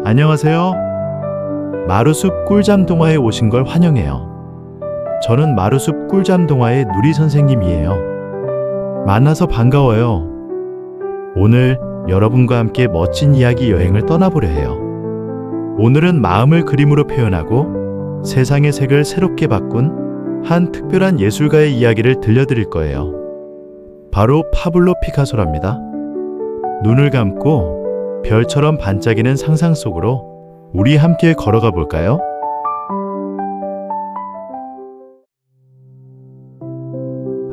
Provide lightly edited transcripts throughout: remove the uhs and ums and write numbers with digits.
안녕하세요. 마루숲 꿀잠 동화에 오신 걸 환영해요. 저는 마루숲 꿀잠 동화의 누리 선생님이에요. 만나서 반가워요. 오늘 여러분과 함께 멋진 이야기 여행을 떠나보려 해요. 오늘은 마음을 그림으로 표현하고 세상의 색을 새롭게 바꾼 한 특별한 예술가의 이야기를 들려드릴 거예요. 바로 파블로 피카소랍니다. 눈을 감고 별처럼 반짝이는 상상 속으로 우리 함께 걸어가 볼까요?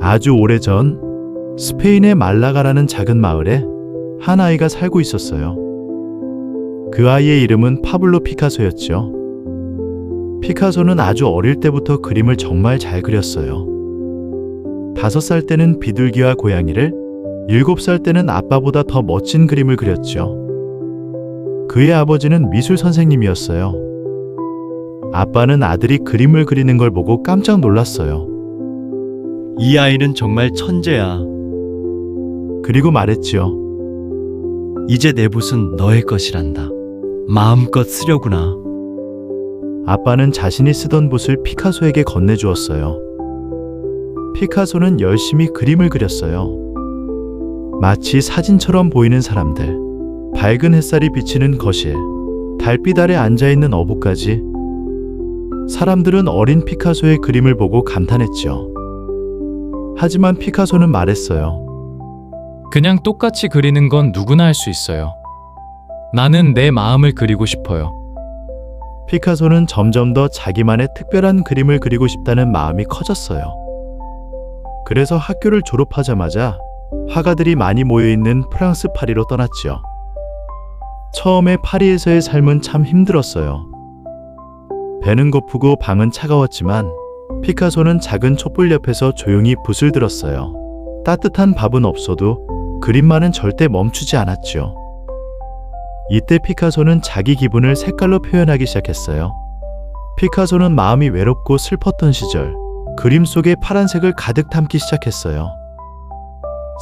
아주 오래전 스페인의 말라가라는 작은 마을에 한 아이가 살고 있었어요. 그 아이의 이름은 파블로 피카소였죠. 피카소는 아주 어릴 때부터 그림을 정말 잘 그렸어요. 5살 때는 비둘기와 고양이를, 7살 때는 아빠보다 더 멋진 그림을 그렸죠. 그의 아버지는 미술 선생님이었어요. 아빠는 아들이 그림을 그리는 걸 보고 깜짝 놀랐어요. 이 아이는 정말 천재야. 그리고 말했지요. 이제 내 붓은 너의 것이란다. 마음껏 쓰려구나. 아빠는 자신이 쓰던 붓을 피카소에게 건네주었어요. 피카소는 열심히 그림을 그렸어요. 마치 사진처럼 보이는 사람들, 밝은 햇살이 비치는 거실, 달빛 아래 앉아있는 어부까지. 사람들은 어린 피카소의 그림을 보고 감탄했죠. 하지만 피카소는 말했어요. 그냥 똑같이 그리는 건 누구나 할 수 있어요. 나는 내 마음을 그리고 싶어요. 피카소는 점점 더 자기만의 특별한 그림을 그리고 싶다는 마음이 커졌어요. 그래서 학교를 졸업하자마자 화가들이 많이 모여있는 프랑스 파리로 떠났죠. 처음에 파리에서의 삶은 참 힘들었어요. 배는 고프고 방은 차가웠지만 피카소는 작은 촛불 옆에서 조용히 붓을 들었어요. 따뜻한 밥은 없어도 그림만은 절대 멈추지 않았죠. 이때 피카소는 자기 기분을 색깔로 표현하기 시작했어요. 피카소는 마음이 외롭고 슬펐던 시절, 그림 속에 파란색을 가득 담기 시작했어요.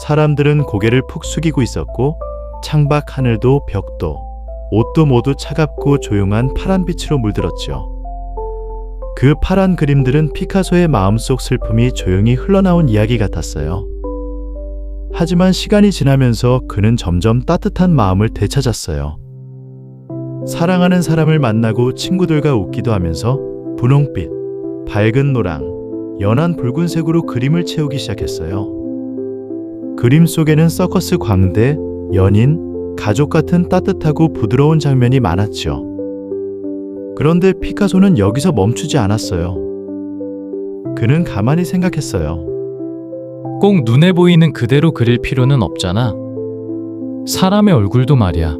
사람들은 고개를 푹 숙이고 있었고 창밖 하늘도 벽도 옷도 모두 차갑고 조용한 파란빛으로 물들었죠. 그 파란 그림들은 피카소의 마음속 슬픔이 조용히 흘러나온 이야기 같았어요. 하지만 시간이 지나면서 그는 점점 따뜻한 마음을 되찾았어요. 사랑하는 사람을 만나고 친구들과 웃기도 하면서 분홍빛, 밝은 노랑, 연한 붉은색으로 그림을 채우기 시작했어요. 그림 속에는 서커스 광대, 연인, 가족 같은 따뜻하고 부드러운 장면이 많았죠. 그런데 피카소는 여기서 멈추지 않았어요. 그는 가만히 생각했어요. 꼭 눈에 보이는 그대로 그릴 필요는 없잖아. 사람의 얼굴도 말이야.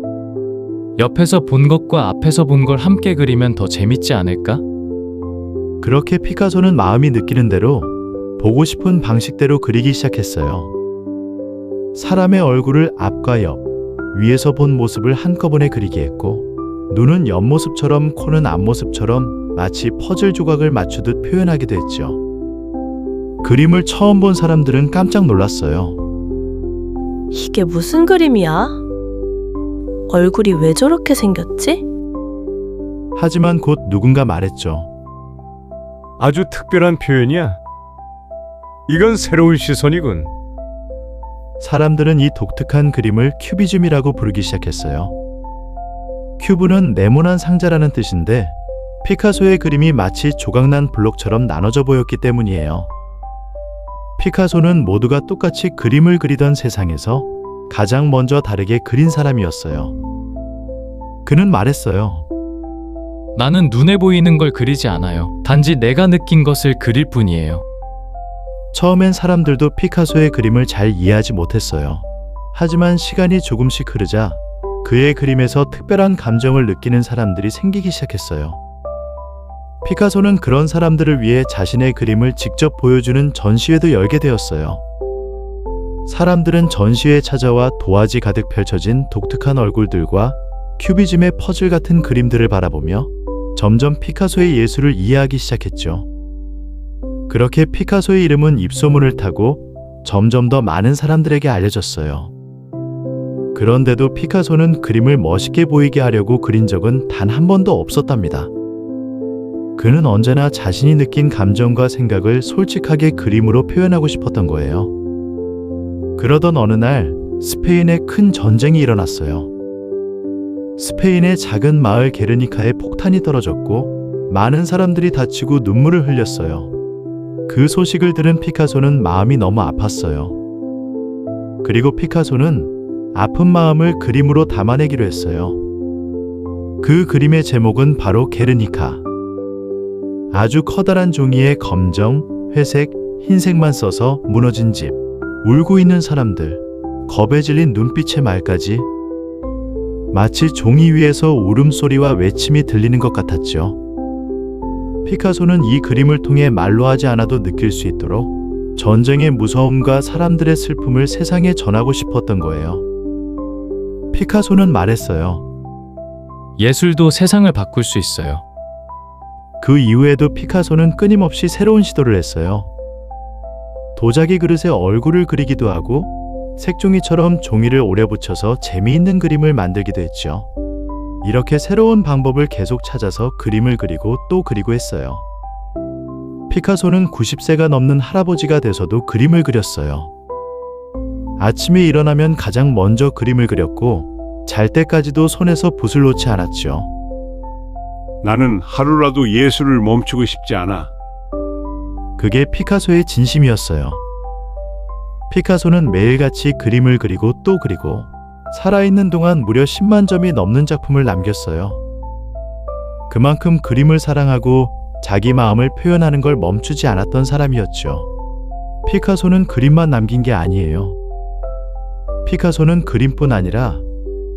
옆에서 본 것과 앞에서 본 걸 함께 그리면 더 재밌지 않을까? 그렇게 피카소는 마음이 느끼는 대로 보고 싶은 방식대로 그리기 시작했어요. 사람의 얼굴을 앞과 옆, 위에서 본 모습을 한꺼번에 그리게 했고, 눈은 옆모습처럼 코는 앞모습처럼 마치 퍼즐 조각을 맞추듯 표현하기도 했죠. 그림을 처음 본 사람들은 깜짝 놀랐어요. 이게 무슨 그림이야? 얼굴이 왜 저렇게 생겼지? 하지만 곧 누군가 말했죠. 아주 특별한 표현이야. 이건 새로운 시선이군. 사람들은 이 독특한 그림을 큐비즘이라고 부르기 시작했어요. 큐브는 네모난 상자라는 뜻인데 피카소의 그림이 마치 조각난 블록처럼 나눠져 보였기 때문이에요. 피카소는 모두가 똑같이 그림을 그리던 세상에서 가장 먼저 다르게 그린 사람이었어요. 그는 말했어요. 나는 눈에 보이는 걸 그리지 않아요. 단지 내가 느낀 것을 그릴 뿐이에요. 처음엔 사람들도 피카소의 그림을 잘 이해하지 못했어요. 하지만 시간이 조금씩 흐르자 그의 그림에서 특별한 감정을 느끼는 사람들이 생기기 시작했어요. 피카소는 그런 사람들을 위해 자신의 그림을 직접 보여주는 전시회도 열게 되었어요. 사람들은 전시회에 찾아와 도화지 가득 펼쳐진 독특한 얼굴들과 큐비즘의 퍼즐 같은 그림들을 바라보며 점점 피카소의 예술을 이해하기 시작했죠. 그렇게 피카소의 이름은 입소문을 타고 점점 더 많은 사람들에게 알려졌어요. 그런데도 피카소는 그림을 멋있게 보이게 하려고 그린 적은 단 한 번도 없었답니다. 그는 언제나 자신이 느낀 감정과 생각을 솔직하게 그림으로 표현하고 싶었던 거예요. 그러던 어느 날 스페인에 큰 전쟁이 일어났어요. 스페인의 작은 마을 게르니카에 폭탄이 떨어졌고 많은 사람들이 다치고 눈물을 흘렸어요. 그 소식을 들은 피카소는 마음이 너무 아팠어요. 그리고 피카소는 아픈 마음을 그림으로 담아내기로 했어요. 그 그림의 제목은 바로 게르니카. 아주 커다란 종이에 검정, 회색, 흰색만 써서 무너진 집, 울고 있는 사람들, 겁에 질린 눈빛의 말까지 마치 종이 위에서 울음소리와 외침이 들리는 것 같았죠. 피카소는 이 그림을 통해 말로 하지 않아도 느낄 수 있도록 전쟁의 무서움과 사람들의 슬픔을 세상에 전하고 싶었던 거예요. 피카소는 말했어요. 예술도 세상을 바꿀 수 있어요. 그 이후에도 피카소는 끊임없이 새로운 시도를 했어요. 도자기 그릇에 얼굴을 그리기도 하고 색종이처럼 종이를 오래 붙여서 재미있는 그림을 만들기도 했죠. 이렇게 새로운 방법을 계속 찾아서 그림을 그리고 또 그리고 했어요. 피카소는 90세가 넘는 할아버지가 돼서도 그림을 그렸어요. 아침에 일어나면 가장 먼저 그림을 그렸고 잘 때까지도 손에서 붓을 놓지 않았죠. 나는 하루라도 예술을 멈추고 싶지 않아. 그게 피카소의 진심이었어요. 피카소는 매일같이 그림을 그리고 또 그리고 살아있는 동안 무려 10만 점이 넘는 작품을 남겼어요. 그만큼 그림을 사랑하고 자기 마음을 표현하는 걸 멈추지 않았던 사람이었죠. 피카소는 그림만 남긴 게 아니에요. 피카소는 그림뿐 아니라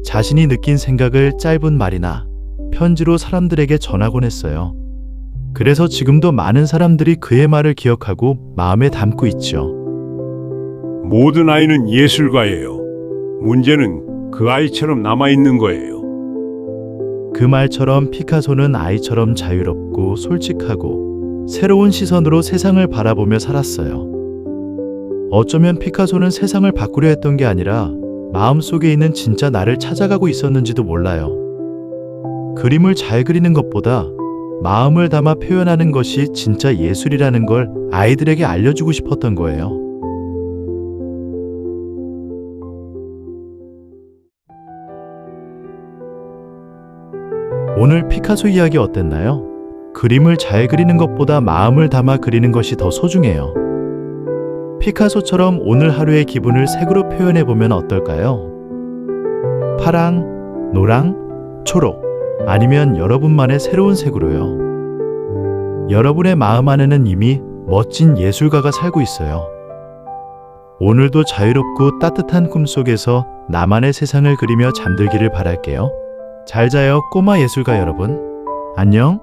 자신이 느낀 생각을 짧은 말이나 편지로 사람들에게 전하곤 했어요. 그래서 지금도 많은 사람들이 그의 말을 기억하고 마음에 담고 있죠. 모든 아이는 예술가예요. 문제는 그 아이처럼 남아있는 거예요. 그 말처럼 피카소는 아이처럼 자유롭고 솔직하고 새로운 시선으로 세상을 바라보며 살았어요. 어쩌면 피카소는 세상을 바꾸려 했던 게 아니라 마음속에 있는 진짜 나를 찾아가고 있었는지도 몰라요. 그림을 잘 그리는 것보다 마음을 담아 표현하는 것이 진짜 예술이라는 걸 아이들에게 알려주고 싶었던 거예요. 오늘 피카소 이야기 어땠나요? 그림을 잘 그리는 것보다 마음을 담아 그리는 것이 더 소중해요. 피카소처럼 오늘 하루의 기분을 색으로 표현해보면 어떨까요? 파랑, 노랑, 초록, 아니면 여러분만의 새로운 색으로요. 여러분의 마음 안에는 이미 멋진 예술가가 살고 있어요. 오늘도 자유롭고 따뜻한 꿈속에서 나만의 세상을 그리며 잠들기를 바랄게요. 잘 자요, 꼬마 예술가 여러분. 안녕.